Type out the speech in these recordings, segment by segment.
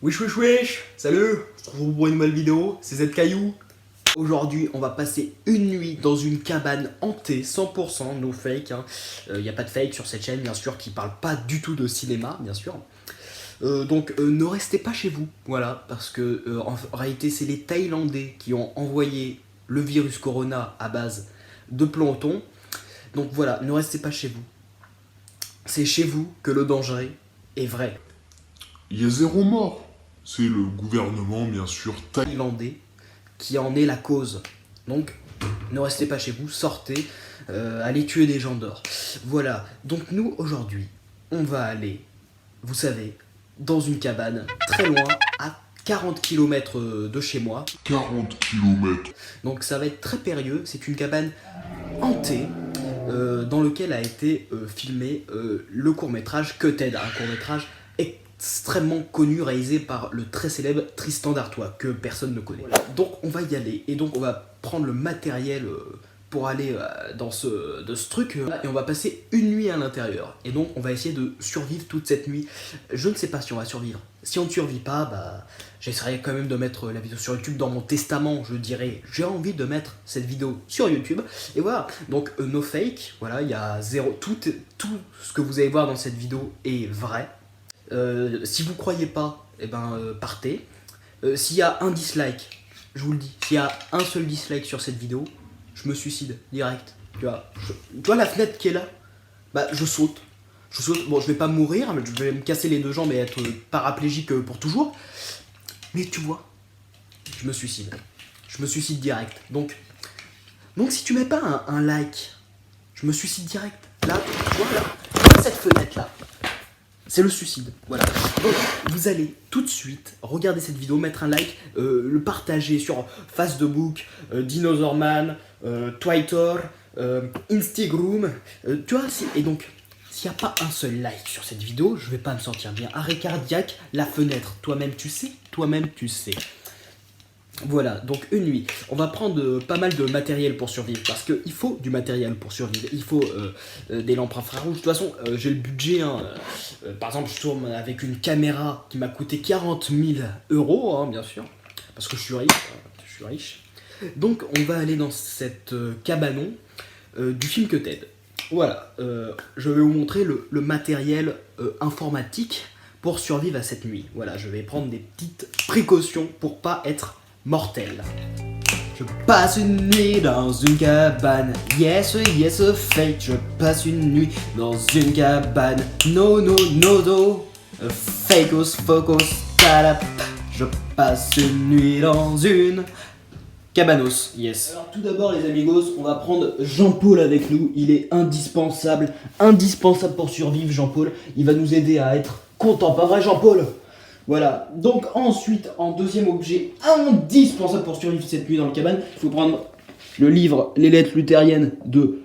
Wesh wesh wesh. Salut, on se retrouve pour une nouvelle vidéo, c'est Z Caillou. Aujourd'hui on va passer une nuit dans une cabane hantée, 100% no fake, hein. Y a pas de fake sur cette chaîne bien sûr, qui parle pas du tout de cinéma bien sûr. Donc ne restez pas chez vous, voilà, parce que en réalité c'est les Thaïlandais qui ont envoyé le virus Corona à base de plancton. Donc voilà, ne restez pas chez vous. C'est chez vous que le danger est vrai. Il y a 0 mort. C'est le gouvernement, bien sûr, Thaïlandais qui en est la cause. Donc, ne restez pas chez vous, sortez, allez tuer des gens dehors. Voilà, donc nous, aujourd'hui, on va aller, vous savez, dans une cabane, très loin, à 40 km de chez moi. 40 km. Donc ça va être très périlleux, c'est une cabane hantée, dans lequel a été filmé le court-métrage Cuthead, un court-métrage extrêmement connu, réalisé par le très célèbre Tristan d'Artois, que personne ne connaît. Voilà. Donc on va y aller, et donc on va prendre le matériel pour aller dans ce truc, et on va passer une nuit à l'intérieur. Et donc on va essayer de survivre toute cette nuit. Je ne sais pas si on va survivre. Si on ne survit pas, bah, j'essaierai quand même de mettre la vidéo sur YouTube. Dans mon testament, je dirais, j'ai envie de mettre cette vidéo sur YouTube. Et voilà, donc no fake, voilà, il y a zéro, tout ce que vous allez voir dans cette vidéo est vrai. Si vous croyez pas, eh ben partez. S'il y a un dislike, je vous le dis, s'il y a un seul dislike sur cette vidéo, je me suicide direct. Tu vois la fenêtre qui est là, bah je saute. Bon, je vais pas mourir, mais je vais me casser les deux jambes et être paraplégique pour toujours. Mais tu vois, je me suicide. Je me suicide direct. Donc si tu mets pas un like, je me suicide direct. Là, tu vois là, cette fenêtre là. C'est le suicide, voilà. Donc, vous allez tout de suite regarder cette vidéo, mettre un like, le partager sur Facebook, Dinosaur Man, Twitter, Instagram, tu vois, et donc, s'il n'y a pas un seul like sur cette vidéo, je vais pas me sentir bien. Arrêt cardiaque, la fenêtre, toi-même tu sais. Voilà, donc une nuit. On va prendre pas mal de matériel pour survivre, parce qu'il faut du matériel pour survivre. Il faut des lampes infrarouges. De toute façon, j'ai le budget. Hein. Par exemple, je tourne avec une caméra qui m'a coûté 40 000 euros, hein, bien sûr, parce que je suis riche. Donc, on va aller dans cette cabanon du film Cuthead. Voilà, je vais vous montrer le matériel informatique pour survivre à cette nuit. Voilà, je vais prendre des petites précautions pour pas être mortel. Je passe une nuit dans une cabane. Yes, fake. Je passe une nuit dans une cabane. No. Focus, talap. Je passe une nuit dans une cabanos. Yes. Alors tout d'abord les amigos, on va prendre Jean-Paul avec nous. Il est indispensable pour survivre. Jean-Paul, il va nous aider à être content. Pas vrai Jean-Paul? Voilà, donc ensuite, en deuxième objet indispensable pour survivre cette nuit dans le cabane, il faut prendre le livre Les lettres luthériennes de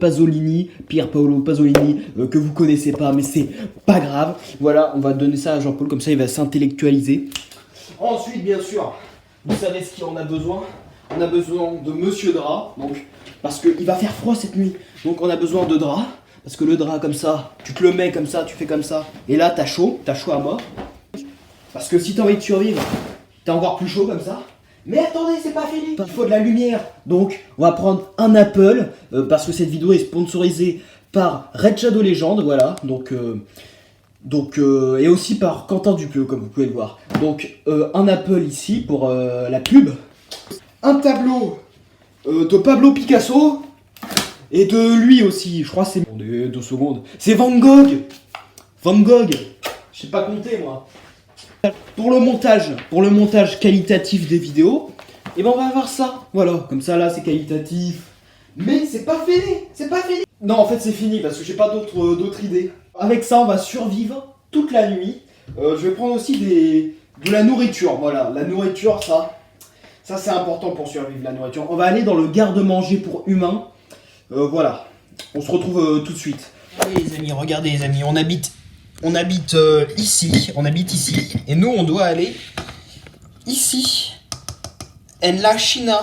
Pasolini, Pier Paolo Pasolini, que vous connaissez pas, mais c'est pas grave. Voilà, on va donner ça à Jean-Paul, comme ça il va s'intellectualiser. Ensuite, bien sûr, vous savez ce qu'on a besoin. On a besoin de Monsieur Drap, donc, parce qu'il va faire froid cette nuit. Donc on a besoin de drap, parce que le drap comme ça, tu te le mets comme ça, tu fais comme ça, et là t'as chaud à mort. Parce que si t'as envie de survivre, t'as encore plus chaud comme ça. Mais attendez, c'est pas fini. Il faut de la lumière. Donc, on va prendre un Apple, parce que cette vidéo est sponsorisée par Red Shadow Legend, voilà. Donc, et aussi par Quentin Dupieux, comme vous pouvez le voir. Donc, un Apple ici pour la pub. Un tableau de Pablo Picasso. Et de lui aussi, je crois que c'est... 2 secondes. C'est Van Gogh. Je sais pas compter, moi. Pour le montage qualitatif des vidéos, et ben on va avoir ça. Voilà, comme ça là c'est qualitatif. Mais c'est pas fini. Non, en fait c'est fini parce que j'ai pas d'autres idées. Avec ça, on va survivre toute la nuit. Je vais prendre aussi de la nourriture. Voilà, la nourriture, ça c'est important pour survivre, la nourriture. On va aller dans le garde-manger pour humains. Voilà, on se retrouve tout de suite. Allez les amis, regardez les amis, on habite ici, et nous on doit aller ici, en la China,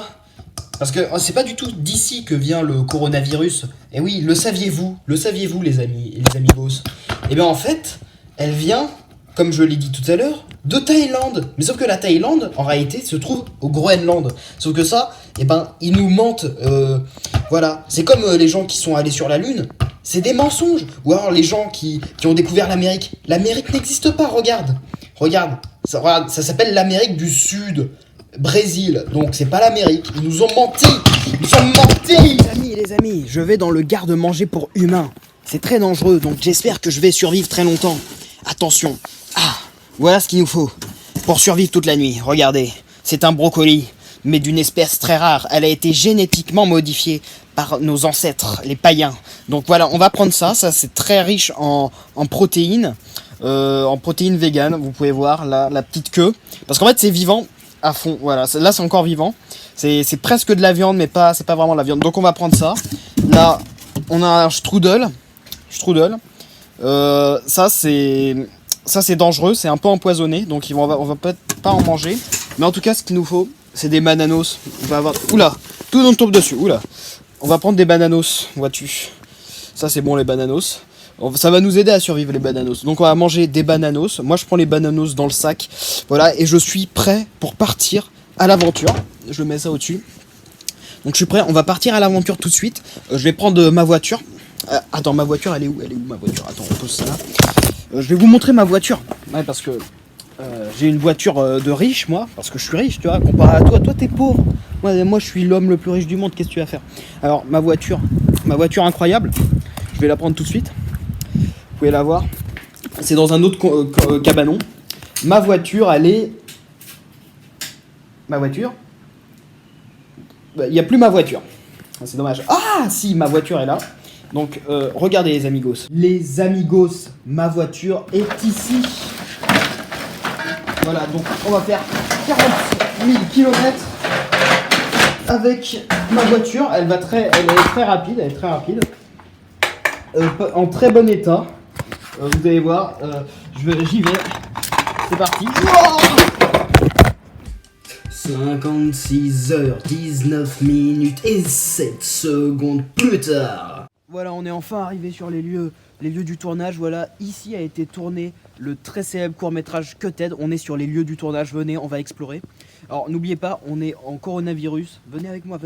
parce que c'est pas du tout d'ici que vient le coronavirus. Et oui, le saviez-vous les amis et les amigos? Et bien en fait, elle vient comme je l'ai dit tout à l'heure, de Thaïlande. Mais sauf que la Thaïlande, en réalité, se trouve au Groenland. Sauf que ça, eh ben, ils nous mentent. Voilà. C'est comme les gens qui sont allés sur la Lune. C'est des mensonges. Ou alors les gens qui ont découvert l'Amérique. L'Amérique n'existe pas, regarde. Regarde, ça s'appelle l'Amérique du Sud. Brésil. Donc c'est pas l'Amérique. Ils nous ont menti. Ils nous ont menti. Les amis, je vais dans le garde-manger pour humains. C'est très dangereux, donc j'espère que je vais survivre très longtemps. Attention. Ah, voilà ce qu'il nous faut pour survivre toute la nuit. Regardez, c'est un brocoli, mais d'une espèce très rare. Elle a été génétiquement modifiée par nos ancêtres, les païens. Donc voilà, on va prendre ça. Ça, c'est très riche en protéines. En protéines véganes, vous pouvez voir la petite queue. Parce qu'en fait, c'est vivant à fond. Voilà, là, c'est encore vivant. C'est presque de la viande, mais c'est pas vraiment de la viande. Donc on va prendre ça. Là, on a un strudel. Ça c'est dangereux, c'est un peu empoisonné, donc on va peut-être pas en manger. Mais en tout cas, ce qu'il nous faut, c'est des bananos. On va avoir... Oula, tout nous tombe dessus. Oula. On va prendre des bananos, vois-tu. Ça c'est bon, les bananos. Ça va nous aider à survivre, les bananos. Donc on va manger des bananos. Moi je prends les bananos dans le sac. Voilà, et je suis prêt pour partir à l'aventure. Je mets ça au-dessus. Donc je suis prêt, on va partir à l'aventure tout de suite. Je vais prendre ma voiture. Attends, ma voiture, elle est où ma voiture? Attends, on pose ça là. Je vais vous montrer ma voiture. Ouais, parce que j'ai une voiture de riche, moi. Parce que je suis riche, tu vois, comparé à toi. Toi, t'es pauvre. Moi, je suis l'homme le plus riche du monde. Qu'est-ce que tu vas faire? Alors, ma voiture incroyable. Je vais la prendre tout de suite. Vous pouvez la voir. C'est dans un autre cabanon. Ma voiture, elle est... Ma voiture? Il n'y a plus ma voiture. C'est dommage. Ah, si, ma voiture est là. Donc, regardez les amigos. Les amigos, ma voiture est ici. Voilà, donc on va faire 40 000 km avec ma voiture. Elle est très rapide, en très bon état. Vous allez voir, j'y vais. C'est parti. 56 heures, 19 minutes et 7 secondes plus tard. Voilà, on est enfin arrivé sur les lieux du tournage. Voilà, ici a été tourné le très célèbre court-métrage Cuthead. On est sur les lieux du tournage, venez, on va explorer. Alors n'oubliez pas, on est en coronavirus. Venez avec moi.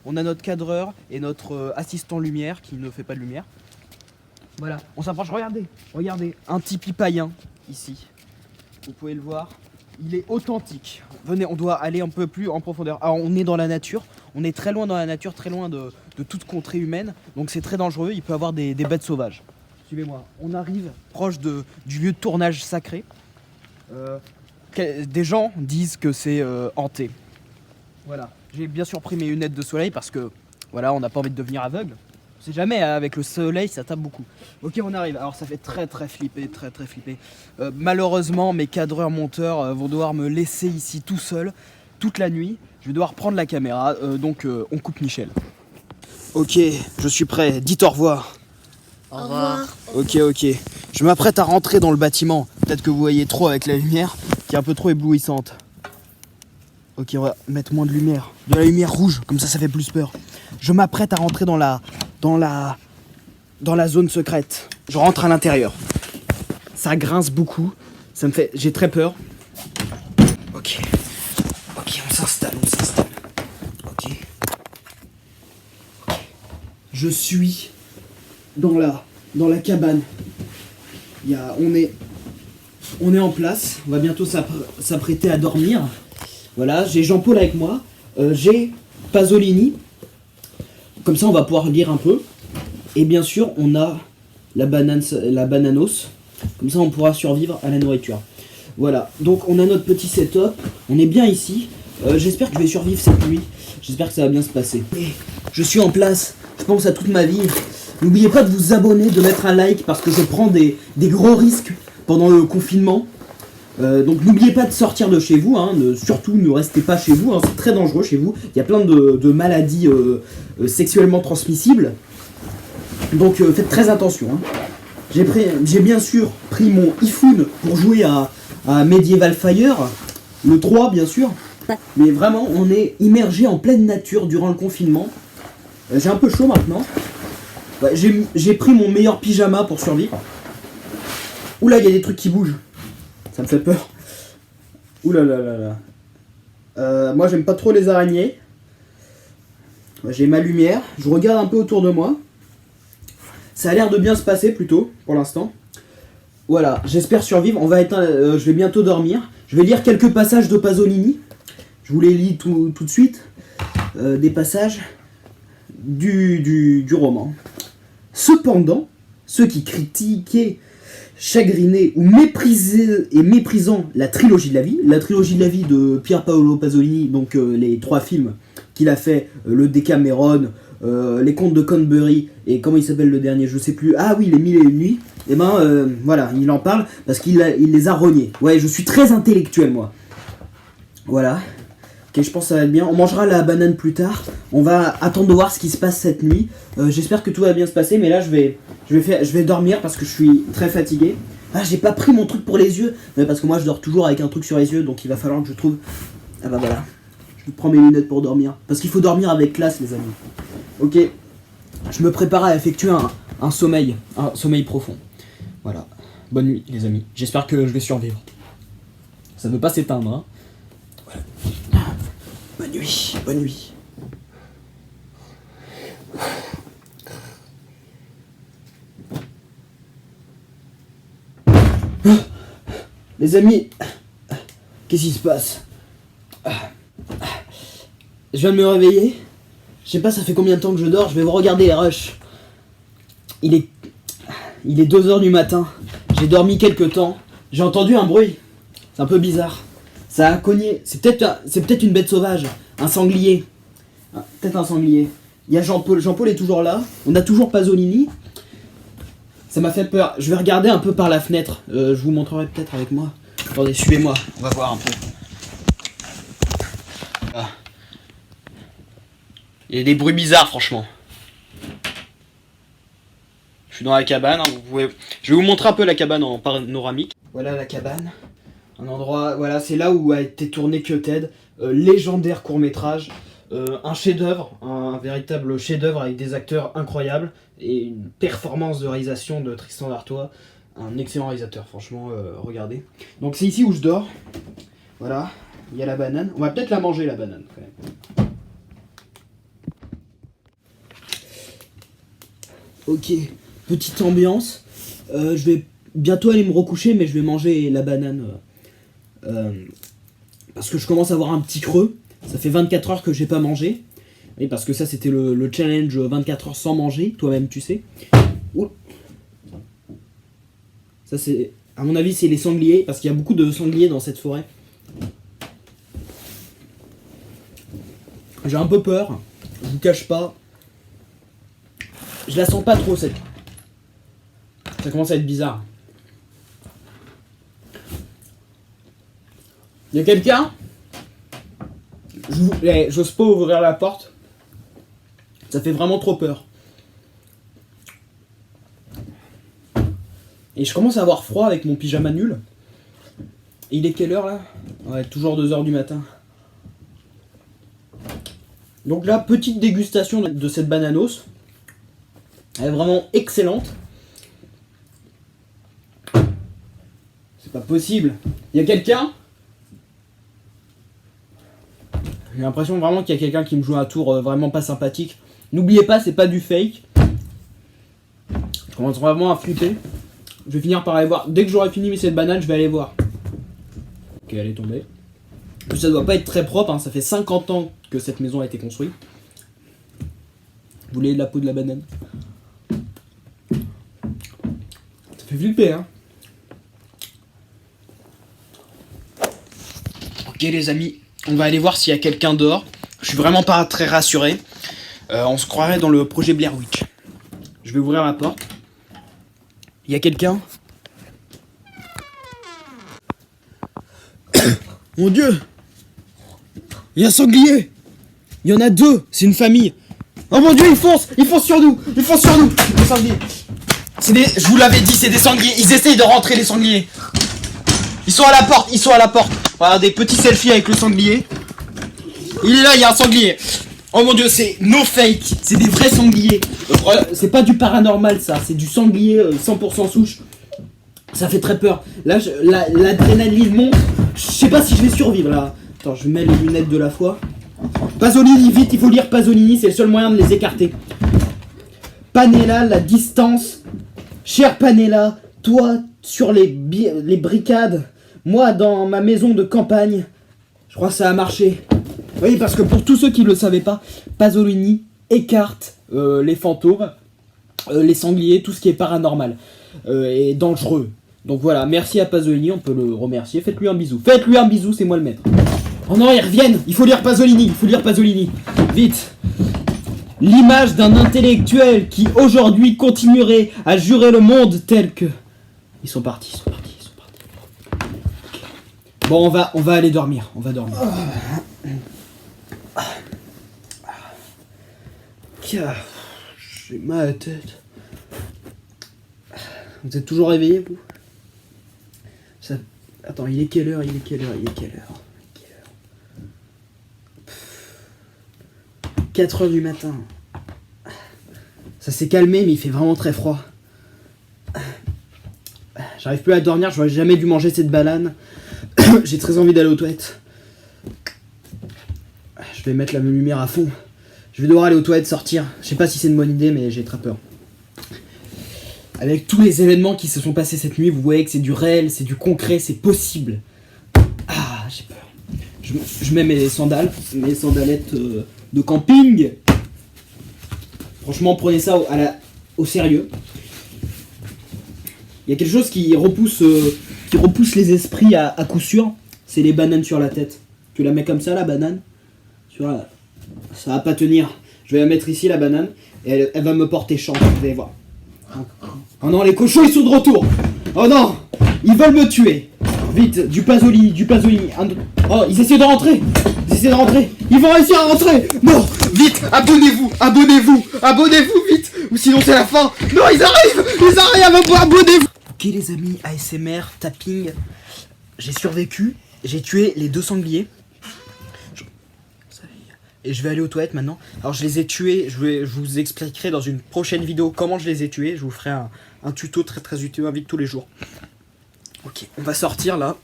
On a notre cadreur et notre assistant lumière qui ne fait pas de lumière. Voilà, on s'approche, regardez, un tipi païen ici. Vous pouvez le voir. Il est authentique. Venez, on doit aller un peu plus en profondeur. Alors, on est dans la nature. On est très loin dans la nature, très loin de toute contrée humaine. Donc, c'est très dangereux. Il peut y avoir des bêtes sauvages. Suivez-moi. On arrive proche du lieu de tournage sacré. Des gens disent que c'est hanté. Voilà. J'ai bien sûr pris mes lunettes de soleil parce que, voilà, on n'a pas envie de devenir aveugle. On sait jamais, avec le soleil, ça tape beaucoup. Ok, on arrive. Alors, ça fait très flipper, très flipper. Malheureusement, mes cadreurs monteurs vont devoir me laisser ici tout seul, toute la nuit. Je vais devoir prendre la caméra, donc on coupe Michel. Ok, je suis prêt. Dites au revoir. Au revoir. Ok. Je m'apprête à rentrer dans le bâtiment. Peut-être que vous voyez trop avec la lumière, qui est un peu trop éblouissante. Ok, on va mettre moins de lumière. De la lumière rouge, comme ça fait plus peur. Je m'apprête à rentrer dans la zone secrète. Je rentre à l'intérieur. Ça grince beaucoup. J'ai très peur. Ok, on s'installe. Ok. Je suis dans la cabane. On est en place. On va bientôt s'apprêter à dormir. Voilà, j'ai Jean-Paul avec moi. J'ai Pasolini. Comme ça, on va pouvoir lire un peu. Et bien sûr, on a la bananos. Comme ça, on pourra survivre à la nourriture. Voilà, donc on a notre petit setup. On est bien ici. J'espère que je vais survivre cette nuit. J'espère que ça va bien se passer. Et je suis en place. Je pense à toute ma vie. N'oubliez pas de vous abonner, de mettre un like parce que je prends des gros risques pendant le confinement. Donc n'oubliez pas de sortir de chez vous, hein, surtout ne restez pas chez vous, hein, c'est très dangereux chez vous. Il y a plein de maladies sexuellement transmissibles. Donc faites très attention. Hein. J'ai bien sûr pris mon iPhone pour jouer à Medieval Fire, le 3 bien sûr. Mais vraiment on est immergé en pleine nature durant le confinement. J'ai un peu chaud maintenant. Ouais, j'ai pris mon meilleur pyjama pour survivre. Oula, il y a des trucs qui bougent. Ça me fait peur. Ouh là là là là. Moi j'aime pas trop les araignées. J'ai ma lumière. Je regarde un peu autour de moi. Ça a l'air de bien se passer plutôt pour l'instant. Voilà, j'espère survivre. On va éteindre, je vais bientôt dormir. Je vais lire quelques passages de Pasolini. Je vous les lis tout de suite. Des passages du roman. Cependant, ceux qui critiquaient, chagrinés ou méprisant la trilogie de la vie de Pier Paolo Pasolini, donc les 3 films qu'il a fait, le Decameron, les Contes de Canterbury, et comment il s'appelle le dernier, je sais plus, ah oui, les 1001 nuits, et voilà, il en parle parce qu'il les a reniés. Ouais, je suis très intellectuel moi. Voilà. Ok, je pense que ça va être bien. On mangera la banane plus tard. On va attendre de voir ce qui se passe cette nuit. J'espère que tout va bien se passer, mais là je vais dormir parce que je suis très fatigué. Ah, j'ai pas pris mon truc pour les yeux, parce que moi je dors toujours avec un truc sur les yeux, donc il va falloir que je trouve. Ah bah voilà. Je prends mes lunettes pour dormir, parce qu'il faut dormir avec classe, les amis. Ok. Je me prépare à effectuer un sommeil profond. Voilà. Bonne nuit, les amis. J'espère que je vais survivre. Ça ne veut pas s'éteindre, hein. Voilà. Bonne nuit, bonne nuit. Les amis, qu'est-ce qui se passe? Je viens de me réveiller. Je sais pas, ça fait combien de temps que je dors. Je vais vous regarder les rushs. Il est 2h du matin. J'ai dormi quelques temps. J'ai entendu un bruit. C'est un peu bizarre. Ça a cogné. C'est peut-être une bête sauvage. Un sanglier. Peut-être un sanglier. Il y a Jean-Paul. Jean-Paul est toujours là. On a toujours Pasolini. Ça m'a fait peur. Je vais regarder un peu par la fenêtre. Je vous montrerai peut-être avec moi. Attendez, suivez-moi. On va voir un peu. Ah. Il y a des bruits bizarres, franchement. Je suis dans la cabane. Hein, je vais vous montrer un peu la cabane en panoramique. Voilà la cabane. Un endroit, voilà, c'est là où a été tourné Cutted, légendaire court-métrage, un chef-d'œuvre, un véritable chef-d'œuvre avec des acteurs incroyables et une performance de réalisation de Tristan d'Artois, un excellent réalisateur, franchement, regardez. Donc c'est ici où je dors, voilà, il y a la banane, on va peut-être la manger la banane quand même. Ok, petite ambiance, je vais bientôt aller me recoucher mais je vais manger la banane. Parce que je commence à avoir un petit creux. Ça fait 24 heures que j'ai pas mangé. Et parce que ça c'était le challenge 24 heures sans manger. Toi-même tu sais. Ouh. Ça c'est, à mon avis c'est les sangliers. Parce qu'il y a beaucoup de sangliers dans cette forêt. J'ai un peu peur. Je vous cache pas. Je la sens pas trop cette. Ça commence à être bizarre. Y'a quelqu'un? J'ose pas ouvrir la porte. Ça fait vraiment trop peur. Et je commence à avoir froid avec mon pyjama nul. Et il est quelle heure là? Ouais, toujours 2h du matin. Donc là, petite dégustation de cette bananos. Elle est vraiment excellente. C'est pas possible. Y'a quelqu'un? J'ai l'impression vraiment qu'il y a quelqu'un qui me joue un tour vraiment pas sympathique. N'oubliez pas, c'est pas du fake. Je commence vraiment à flipper. Je vais finir par aller voir. Dès que j'aurai fini cette banane, je vais aller voir. Ok, elle est tombée. Ça doit pas être très propre, hein. Ça fait 50 ans que cette maison a été construite. Vous voulez de la peau de la banane? Ça fait flipper, hein. Ok les amis, on va aller voir s'il y a quelqu'un dehors. Je suis vraiment pas très rassuré. On se croirait dans le projet Blair Witch. Je vais ouvrir la porte. Il y a quelqu'un? Mon Dieu! Il y a un sanglier! Il y en a 2! C'est une famille! Oh mon Dieu, ils foncent sur nous! Ils foncent sur nous! Les sangliers! Je vous l'avais dit, c'est des sangliers! Ils essayent de rentrer, les sangliers! Ils sont à la porte! Voilà, des petits selfies avec le sanglier. Il est là, il y a un sanglier! Oh mon Dieu, c'est no fake! C'est des vrais sangliers! C'est pas du paranormal ça, c'est du sanglier 100% souche. Ça fait très peur. Là, l'adrénaline monte. Je sais pas si je vais survivre là. Attends, je mets les lunettes de la foi. Pasolini, vite, il faut lire Pasolini, c'est le seul moyen de les écarter. Panella, la distance. Cher Panella, toi sur les bricades, moi dans ma maison de campagne. Je crois que ça a marché. Oui, parce que pour tous ceux qui ne le savaient pas, Pasolini écarte les fantômes, les sangliers, tout ce qui est paranormal et dangereux. Donc voilà, merci à Pasolini, on peut le remercier. Faites-lui un bisou. Faites-lui un bisou, c'est moi le maître. Oh non, ils reviennent. Il faut lire Pasolini, il faut lire Pasolini. Vite. L'image d'un intellectuel qui aujourd'hui continuerait à jurer le monde tel que... Ils sont partis, ils sont partis. Okay. Bon, on va aller dormir, on va dormir. J'ai mal à la tête. Vous êtes toujours réveillés, vous? Attends, il est quelle heure? 4h du matin. Ça s'est calmé, mais il fait vraiment très froid. J'arrive plus à dormir, j'aurais jamais dû manger cette banane. J'ai très envie d'aller aux toilettes. Je vais mettre la lumière à fond. Je vais devoir aller aux toilettes, sortir. Je sais pas si c'est une bonne idée, mais j'ai très peur. Avec tous les événements qui se sont passés cette nuit, vous voyez que c'est du réel, c'est du concret, c'est possible. Ah, j'ai peur. Je mets mes sandales, mes sandalettes de camping. Franchement, prenez ça au sérieux. Il y a quelque chose qui repousse les esprits à coup sûr. C'est les bananes sur la tête. Tu la mets comme ça, la banane. Ça va pas tenir. Je vais la mettre ici, la banane. Et elle va me porter chance, vous allez voir. Oh non, les cochons, ils sont de retour. Oh non, ils veulent me tuer. Vite, du Pasolini. Oh, ils essaient de rentrer. Ils vont réussir à rentrer. Non, vite, abonnez-vous, vite. Ou sinon c'est la fin. Non, ils arrivent, abonnez-vous. Ok les amis, ASMR, tapping. J'ai survécu, j'ai tué les 2 sangliers. Et je vais aller aux toilettes maintenant. Alors je les ai tués, je vous expliquerai dans une prochaine vidéo comment je les ai tués. Je vous ferai un tuto très utile avec tous les jours. Ok, on va sortir là.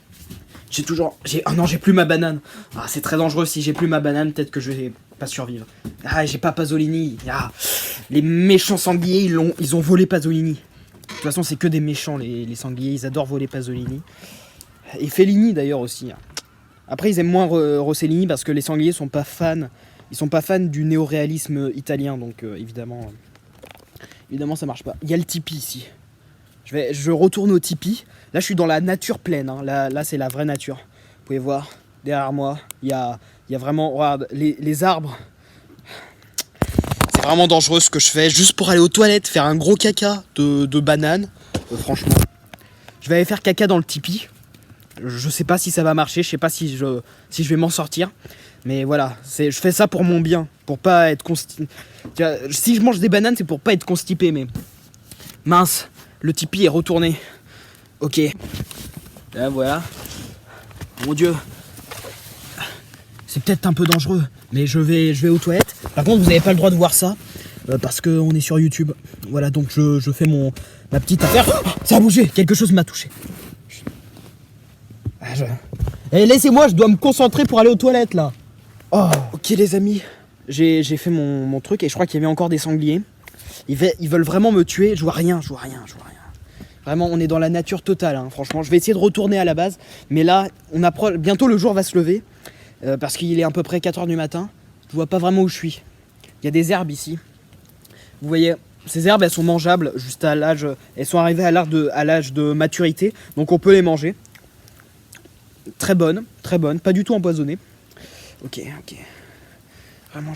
Oh non, j'ai plus ma banane. Ah, c'est très dangereux, si j'ai plus ma banane, peut-être que je vais pas survivre. Ah, j'ai pas Pasolini. Ah, les méchants sangliers, ils ont volé Pasolini. De toute façon, c'est que des méchants, les sangliers, ils adorent voler Pasolini. Et Fellini d'ailleurs aussi. Après, ils aiment moins Rossellini parce que les sangliers sont pas fans. Ils sont pas fans du néoréalisme italien, donc évidemment ça marche pas. Il y a le Tipeee ici. Je retourne au Tipeee. Là, je suis dans la nature pleine. Hein. Là, c'est la vraie nature. Vous pouvez voir derrière moi, il y a vraiment, regarde, les arbres. C'est vraiment dangereux ce que je fais, juste pour aller aux toilettes, faire un gros caca de banane. Franchement, je vais aller faire caca dans le Tipeee. Je sais pas si ça va marcher, je sais pas si je vais m'en sortir. Mais voilà, je fais ça pour mon bien, pour pas être constipé. Si je mange des bananes, c'est pour pas être constipé, mais... Mince, le Tipeee est retourné. Ok. Là, voilà. Mon Dieu. C'est peut-être un peu dangereux, mais je vais aux toilettes. Par contre, vous n'avez pas le droit de voir ça, parce qu'on est sur YouTube. Voilà, donc je fais ma petite affaire. Oh, ça a bougé, quelque chose m'a touché. Laissez-moi, je dois me concentrer pour aller aux toilettes là. Oh. Ok les amis, j'ai fait mon truc et je crois qu'il y avait encore des sangliers. Ils veulent vraiment me tuer, je vois rien. Vraiment, on est dans la nature totale, hein. Franchement. Je vais essayer de retourner à la base, mais là, on approche. Bientôt le jour va se lever, parce qu'il est à peu près 4h du matin. Je vois pas vraiment où je suis. Il y a des herbes ici. Vous voyez, ces herbes, elles sont mangeables juste à l'âge. Elles sont arrivées à l'âge de maturité, donc on peut les manger. Très bonne, pas du tout empoisonnée. Ok. Vraiment,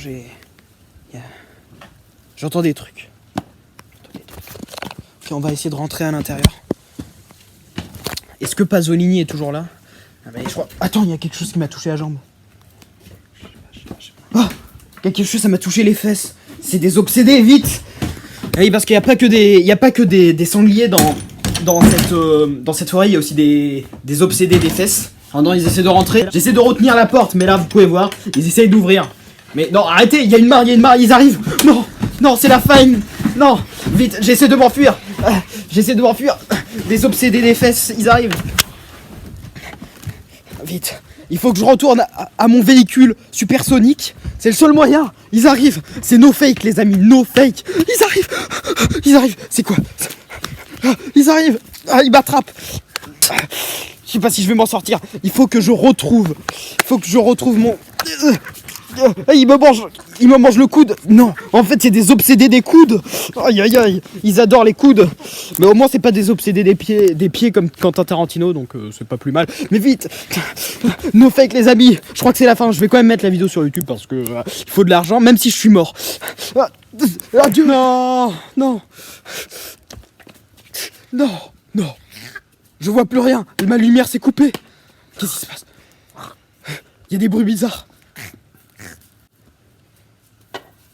j'entends des trucs. Ok, on va essayer de rentrer à l'intérieur. Est-ce que Pasolini est toujours là? Je crois... Attends, il y a quelque chose qui m'a touché la jambe. Oh, il y a quelque chose, ça m'a touché les fesses. C'est des obsédés, vite. Oui, parce qu'il n'y a pas que des sangliers dans cette forêt, il y a aussi des obsédés des fesses. Oh non, ils essaient de rentrer. J'essaie de retenir la porte, mais là, vous pouvez voir, ils essayent d'ouvrir. Mais non, arrêtez, il y a une mare, ils arrivent. Non, c'est la faille. Non, vite, j'essaie de m'enfuir. J'essaie de m'enfuir. Des obsédés des fesses, ils arrivent. Vite. Il faut que je retourne à mon véhicule supersonique. C'est le seul moyen. Ils arrivent. C'est no fake, les amis. No fake. Ils arrivent. Ils arrivent. C'est quoi? Ils arrivent. Ah, ils m'attrapent. Je sais pas si je vais m'en sortir. Il faut que je retrouve. Il faut que je retrouve mon... Il me mange le coude. Non, en fait c'est des obsédés des coudes. Aïe aïe aïe, ils adorent les coudes. Mais au moins c'est pas des obsédés des pieds comme Quentin Tarantino, donc c'est pas plus mal. Mais vite, no fake les amis. Je crois que c'est la fin. Je vais quand même mettre la vidéo sur YouTube parce que il faut de l'argent, même si je suis mort. Adieu. Non, non, non, non. Je vois plus rien. Ma lumière s'est coupée. Qu'est-ce qui se passe? Il y a des bruits bizarres.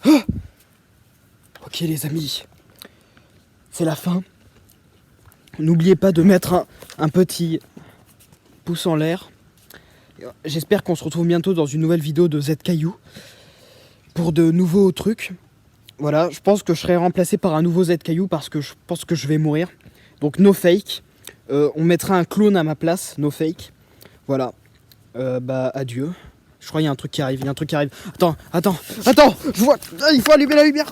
Ah, ok les amis, c'est la fin. N'oubliez pas de mettre un petit pouce en l'air. J'espère qu'on se retrouve bientôt dans une nouvelle vidéo de ZKaillou pour de nouveaux trucs. Voilà, je pense que je serai remplacé par un nouveau ZKaillou parce que je pense que je vais mourir. Donc no fake. On mettra un clone à ma place, no fake. Voilà. Bah adieu. Je crois qu'il y a un truc qui arrive, Attends, je vois, il faut allumer la lumière.